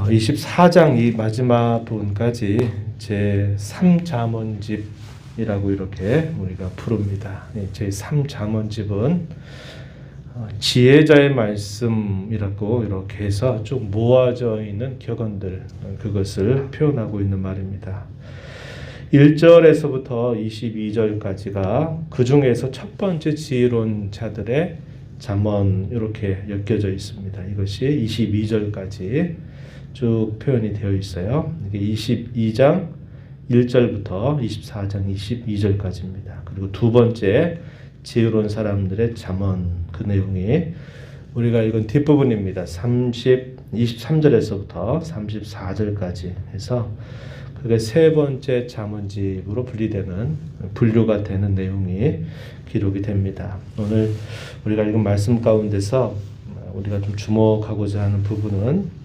24장 이 마지막 부분까지 제 3잠언집이라고 이렇게 우리가 부릅니다. 제 3잠언집은 지혜자의 말씀이라고 이렇게 해서 쭉 모아져 있는 격언들, 그것을 표현하고 있는 말입니다. 1절에서부터 22절까지가 그 중에서 첫 번째 지혜로운 자들의 잠언 이렇게 엮여져 있습니다. 이것이 22절까지 쭉 표현이 되어 있어요. 이게 22장 1절부터 24장 22절까지입니다. 그리고 두 번째 지혜로운 사람들의 잠언, 그 내용이 우리가 읽은 뒷부분입니다. 23절에서부터 34절까지 해서 그게 세 번째 잠언집으로 분류가 되는 내용이 기록이 됩니다. 오늘 우리가 읽은 말씀 가운데서 우리가 좀 주목하고자 하는 부분은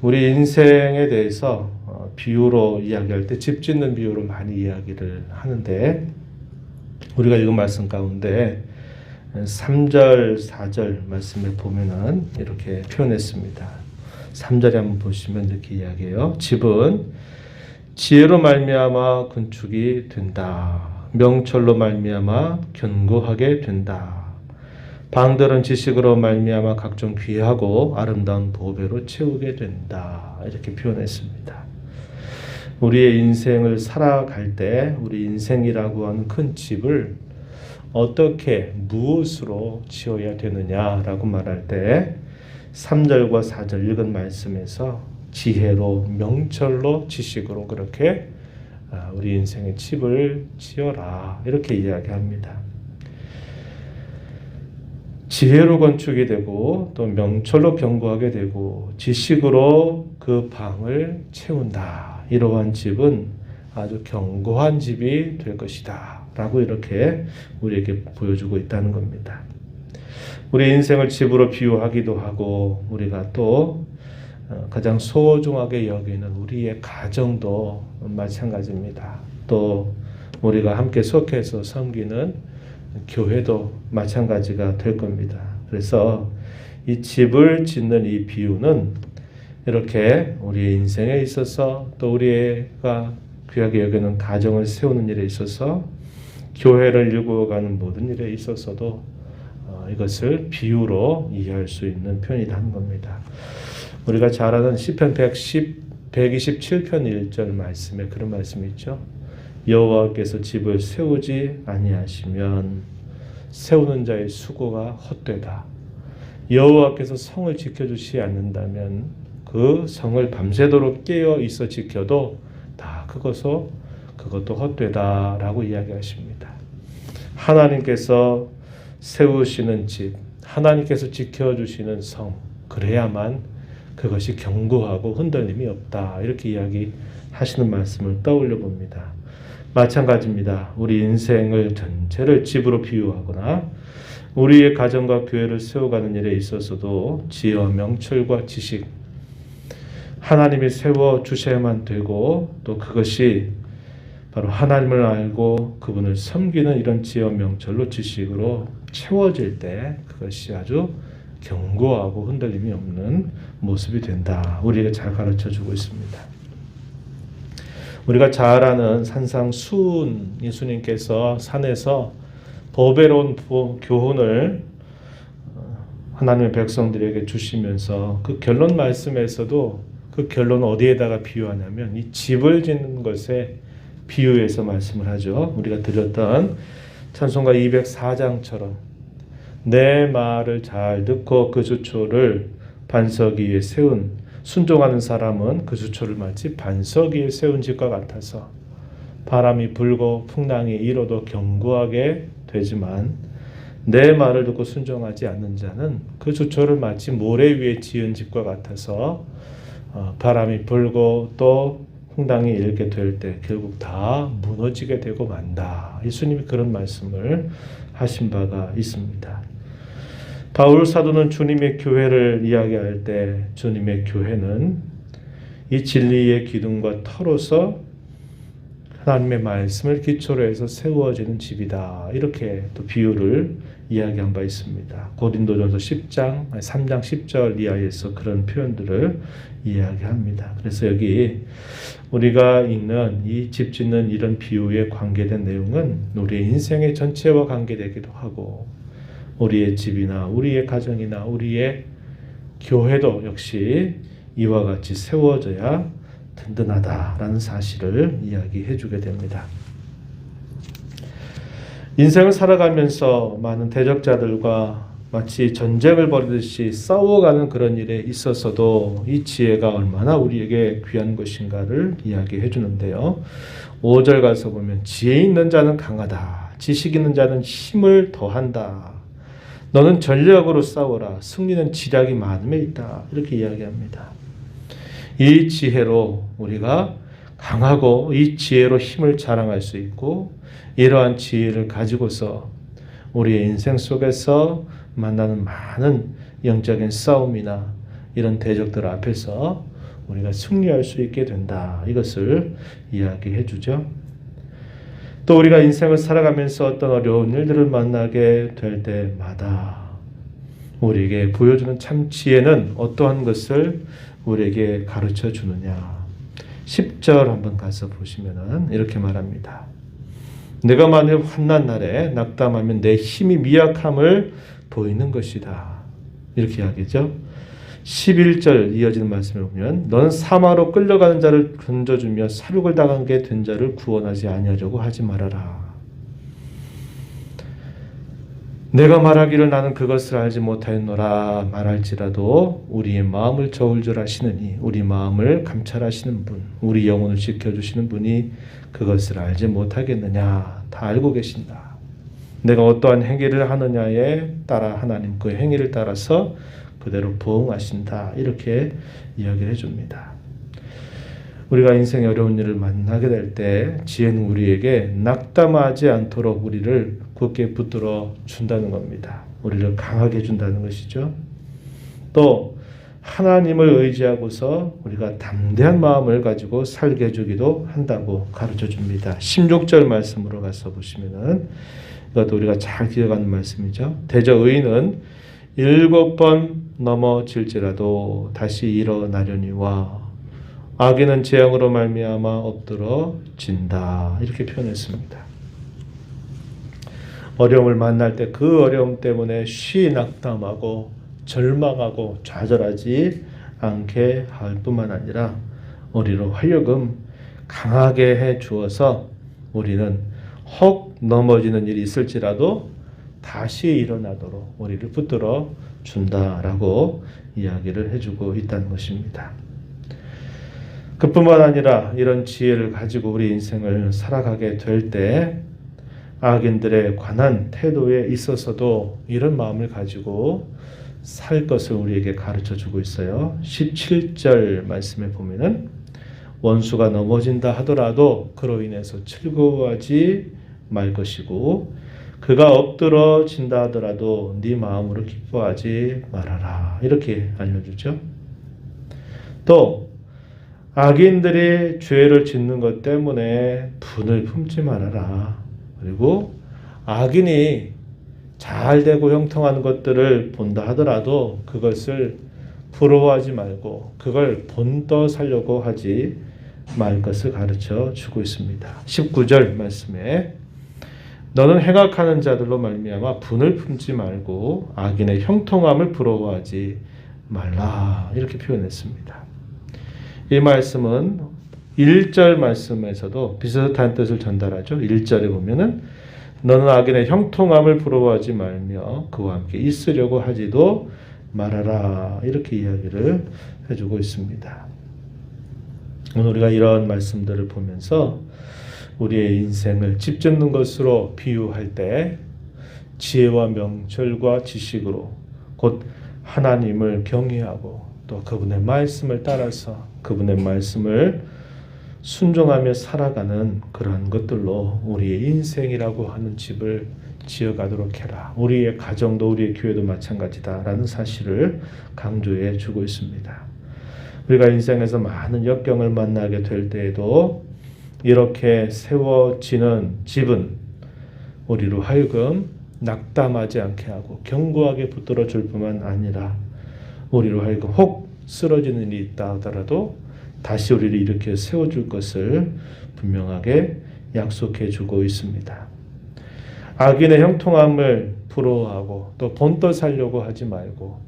우리 인생에 대해서 비유로 이야기할 때 집 짓는 비유로 많이 이야기를 하는데, 우리가 읽은 말씀 가운데 3절, 4절 말씀에 보면은 이렇게 표현했습니다. 3절에 한번 보시면 이렇게 이야기해요. 집은 지혜로 말미암아 건축이 된다. 명철로 말미암아 견고하게 된다. 방들은 지식으로 말미암아 각종 귀하고 아름다운 보배로 채우게 된다. 이렇게 표현했습니다. 우리의 인생을 살아갈 때 우리 인생이라고 하는 큰 집을 어떻게 무엇으로 지어야 되느냐라고 말할 때 3절과 4절 읽은 말씀에서 지혜로 명철로 지식으로 그렇게 우리 인생의 집을 지어라 이렇게 이야기합니다. 지혜로 건축이 되고 또 명철로 견고하게 되고 지식으로 그 방을 채운다. 이러한 집은 아주 견고한 집이 될 것이다 라고 이렇게 우리에게 보여주고 있다는 겁니다. 우리 인생을 집으로 비유하기도 하고, 우리가 또 가장 소중하게 여기는 우리의 가정도 마찬가지입니다. 또 우리가 함께 속해서 섬기는 교회도 마찬가지가 될 겁니다. 그래서 이 집을 짓는 이 비유는 이렇게 우리의 인생에 있어서 또 우리가 귀하게 여기는 가정을 세우는 일에 있어서 교회를 이루어가는 모든 일에 있어서도 이것을 비유로 이해할 수 있는 표현이라는 겁니다. 우리가 잘 아는 시편 127편 1절 말씀에 그런 말씀이 있죠. 여호와께서 집을 세우지 아니하시면 세우는 자의 수고가 헛되다. 여호와께서 성을 지켜주시지 않는다면 그 성을 밤새도록 깨어 있어 지켜도 다 그것도 헛되다라고 이야기하십니다. 하나님께서 세우시는 집, 하나님께서 지켜주시는 성, 그래야만 그것이 견고하고 흔들림이 없다. 이렇게 이야기하시는 말씀을 떠올려 봅니다. 마찬가지입니다. 우리 인생을 전체를 집으로 비유하거나 우리의 가정과 교회를 세워가는 일에 있어서도 지혜와 명철과 지식, 하나님이 세워주셔야만 되고 또 그것이 바로 하나님을 알고 그분을 섬기는 이런 지혜와 명철로 지식으로 채워질 때 그것이 아주 견고하고 흔들림이 없는 모습이 된다. 우리에게 잘 가르쳐주고 있습니다. 우리가 잘 아는 산상수훈 예수님께서 산에서 보배로운 교훈을 하나님의 백성들에게 주시면서 그 결론 말씀에서도 그 결론은 어디에다가 비유하냐면 이 집을 짓는 것에 비유해서 말씀을 하죠. 우리가 들었던 찬송가 204장처럼 내 말을 잘 듣고 그 주초를 반석 위에 세운 순종하는 사람은 그 주초를 마치 반석 위에 세운 집과 같아서 바람이 불고 풍랑이 일어도 견고하게 되지만 내 말을 듣고 순종하지 않는 자는 그 주초를 마치 모래 위에 지은 집과 같아서 바람이 불고 또 풍랑이 일게 될 때 결국 다 무너지게 되고 만다. 예수님이 그런 말씀을 하신 바가 있습니다. 바울 사도는 주님의 교회를 이야기할 때 주님의 교회는 이 진리의 기둥과 터로서 하나님의 말씀을 기초로 해서 세워지는 집이다. 이렇게 또 비유를 이야기한 바 있습니다. 고린도전서 10장, 3장 10절 이하에서 그런 표현들을 이야기합니다. 그래서 여기 우리가 읽는 이 집 짓는 이런 비유에 관계된 내용은 우리의 인생의 전체와 관계되기도 하고 우리의 집이나 우리의 가정이나 우리의 교회도 역시 이와 같이 세워져야 든든하다라는 사실을 이야기해 주게 됩니다. 인생을 살아가면서 많은 대적자들과 마치 전쟁을 벌이듯이 싸워가는 그런 일에 있어서도 이 지혜가 얼마나 우리에게 귀한 것인가를 이야기해 주는데요. 5절 가서 보면 지혜 있는 자는 강하다. 지식 있는 자는 힘을 더한다. 너는 전략으로 싸워라. 승리는 지략이 많음에 있다. 이렇게 이야기합니다. 이 지혜로 우리가 강하고 이 지혜로 힘을 자랑할 수 있고 이러한 지혜를 가지고서 우리의 인생 속에서 만나는 많은 영적인 싸움이나 이런 대적들 앞에서 우리가 승리할 수 있게 된다. 이것을 이야기해 주죠. 또 우리가 인생을 살아가면서 어떤 어려운 일들을 만나게 될 때마다 우리에게 보여주는 참 지혜는 어떠한 것을 우리에게 가르쳐 주느냐. 10절 한번 가서 보시면은 이렇게 말합니다. 내가 만일 환난 날에 낙담하면 내 힘이 미약함을 보이는 것이다. 이렇게 이야기죠. 11절 이어지는 말씀을 보면 너는 사마로 끌려가는 자를 건져주며 살육을 당하게 된 자를 구원하지 아니하려고 하지 말아라. 내가 말하기를 나는 그것을 알지 못하였노라 말할지라도 우리의 마음을 저울 줄 아시느니 우리 마음을 감찰하시는 분, 우리 영혼을 지켜주시는 분이 그것을 알지 못하겠느냐. 다 알고 계신다. 내가 어떠한 행위를 하느냐에 따라 하나님 그 행위를 따라서 그대로 보응하신다. 이렇게 이야기를 해줍니다. 우리가 인생의 어려운 일을 만나게 될 때 지혜는 우리에게 낙담하지 않도록 우리를 굳게 붙들어 준다는 겁니다. 우리를 강하게 해준다는 것이죠. 또 하나님을 의지하고서 우리가 담대한 마음을 가지고 살게 해주기도 한다고 가르쳐 줍니다. 16절 말씀으로 가서 보시면은 이것도 우리가 잘 기억하는 말씀이죠. 대저 의인은 7번 넘어질지라도 다시 일어나려니와 악인은 재앙으로 말미암아 엎드러진다. 이렇게 표현했습니다. 어려움을 만날 때 그 어려움 때문에 쉬 낙담하고 절망하고 좌절하지 않게 할 뿐만 아니라 우리로 하여금 강하게 해 주어서 우리는 혹 넘어지는 일이 있을지라도 다시 일어나도록 우리를 붙들어 준다라고 이야기를 해주고 있다는 것입니다. 그뿐만 아니라 이런 지혜를 가지고 우리 인생을 살아가게 될 때 악인들에 관한 태도에 있어서도 이런 마음을 가지고 살 것을 우리에게 가르쳐 주고 있어요. 17절 말씀에 보면은 원수가 넘어진다 하더라도 그로 인해서 즐거워하지 말 것이고 그가 엎드러진다 하더라도 네 마음으로 기뻐하지 말아라. 이렇게 알려주죠. 또 악인들이 죄를 짓는 것 때문에 분을 품지 말아라. 그리고 악인이 잘 되고 형통하는 것들을 본다 하더라도 그것을 부러워하지 말고 그걸 본떠 살려고 하지 말 것을 가르쳐 주고 있습니다. 19절 말씀에 너는 행악하는 자들로 말미암아 분을 품지 말고 악인의 형통함을 부러워하지 말라. 이렇게 표현했습니다. 이 말씀은 1절 말씀에서도 비슷한 뜻을 전달하죠. 1절에 보면은 너는 악인의 형통함을 부러워하지 말며 그와 함께 있으려고 하지도 말아라. 이렇게 이야기를 해주고 있습니다. 오늘 우리가 이런 말씀들을 보면서 우리의 인생을 집 짓는 것으로 비유할 때 지혜와 명철과 지식으로 곧 하나님을 경외하고 또 그분의 말씀을 따라서 그분의 말씀을 순종하며 살아가는 그러한 것들로 우리의 인생이라고 하는 집을 지어가도록 해라. 우리의 가정도 우리의 교회도 마찬가지다라는 사실을 강조해 주고 있습니다. 우리가 인생에서 많은 역경을 만나게 될 때에도 이렇게 세워지는 집은 우리로 하여금 낙담하지 않게 하고 견고하게 붙들어 줄 뿐만 아니라 우리로 하여금 혹 쓰러지는 일이 있다 하더라도 다시 우리를 일으켜 세워줄 것을 분명하게 약속해 주고 있습니다. 악인의 형통함을 부러워하고 또 본떠 살려고 하지 말고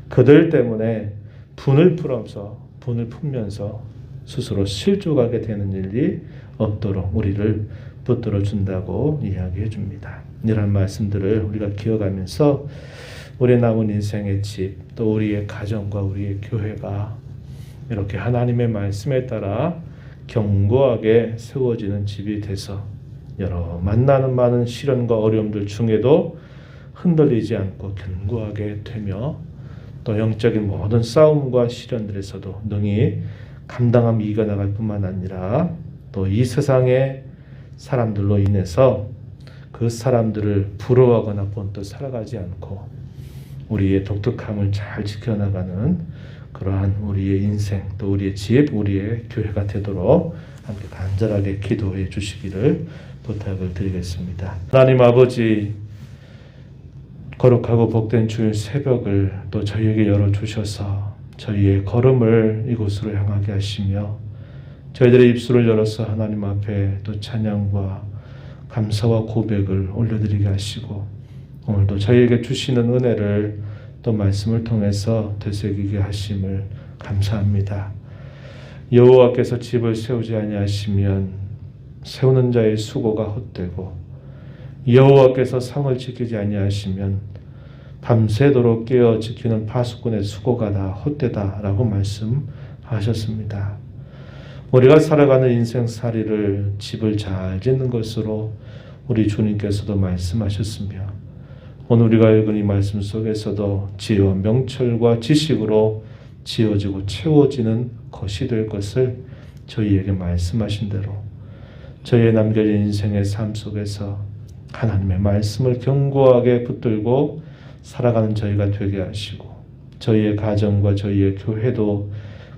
그들 때문에 분을 품면서 스스로 실족하게 되는 일이 없도록 우리를 붙들어 준다고 이야기해 줍니다. 이런 말씀들을 우리가 기억하면서 우리 남은 인생의 집, 또 우리의 가정과 우리의 교회가 이렇게 하나님의 말씀에 따라 견고하게 세워지는 집이 돼서 여러 만나는 많은 시련과 어려움들 중에도 흔들리지 않고 견고하게 되며 또 영적인 모든 싸움과 시련들에서도 능히 감당하며 이겨나갈 뿐만 아니라 또 이 세상의 사람들로 인해서 그 사람들을 부러워하거나 본떠 살아가지 않고 우리의 독특함을 잘 지켜나가는 그러한 우리의 인생, 또 우리의 집, 우리의 교회가 되도록 함께 간절하게 기도해 주시기를 부탁을 드리겠습니다. 하나님 아버지, 거룩하고 복된 주일 새벽을 또 저희에게 열어주셔서 저희의 걸음을 이곳으로 향하게 하시며 저희들의 입술을 열어서 하나님 앞에 또 찬양과 감사와 고백을 올려드리게 하시고 오늘도 저희에게 주시는 은혜를 또 말씀을 통해서 되새기게 하심을 감사합니다. 여호와께서 집을 세우지 아니하시면 세우는 자의 수고가 헛되고 여호와께서 성을 지키지 아니하시면 밤새도록 깨어 지키는 파수꾼의 수고가 다 헛되다라고 말씀하셨습니다. 우리가 살아가는 인생살이를 집을 잘 짓는 것으로 우리 주님께서도 말씀하셨으며 오늘 우리가 읽은 이 말씀 속에서도 지혜와 명철과 지식으로 지어지고 채워지는 것이 될 것을 저희에게 말씀하신 대로 저희의 남겨진 인생의 삶 속에서 하나님의 말씀을 견고하게 붙들고 살아가는 저희가 되게 하시고 저희의 가정과 저희의 교회도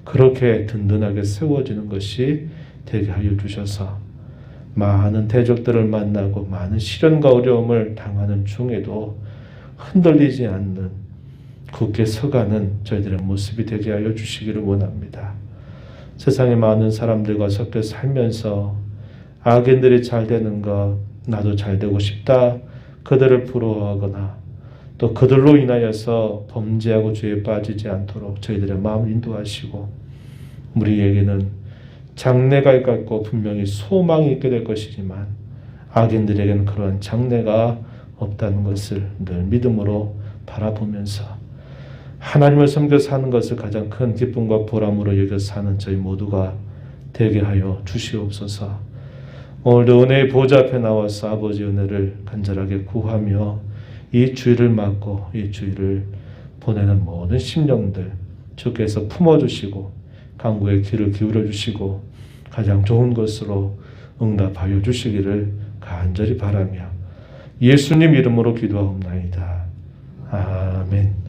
그렇게 든든하게 세워지는 것이 되게 하여 주셔서 많은 대적들을 만나고 많은 시련과 어려움을 당하는 중에도 흔들리지 않는 굳게 서가는 저희들의 모습이 되게 하여 주시기를 원합니다. 세상의 많은 사람들과 섞여 살면서 악인들이 잘 되는 것, 나도 잘 되고 싶다, 그들을 부러워하거나 또 그들로 인하여서 범죄하고 죄에 빠지지 않도록 저희들의 마음을 인도하시고 우리에게는 장래가 있고 분명히 소망이 있게 될 것이지만 악인들에게는 그러한 장래가 없다는 것을 늘 믿음으로 바라보면서 하나님을 섬겨 사는 것을 가장 큰 기쁨과 보람으로 여겨 사는 저희 모두가 되게 하여 주시옵소서. 오늘도 은혜의 보좌 앞에 나와서 아버지 은혜를 간절하게 구하며 이 주일을 맞고 이 주일을 보내는 모든 심령들 주께서 품어주시고 간구의 귀를 기울여 주시고 가장 좋은 것으로 응답하여 주시기를 간절히 바라며 예수님 이름으로 기도하옵나이다. 아멘.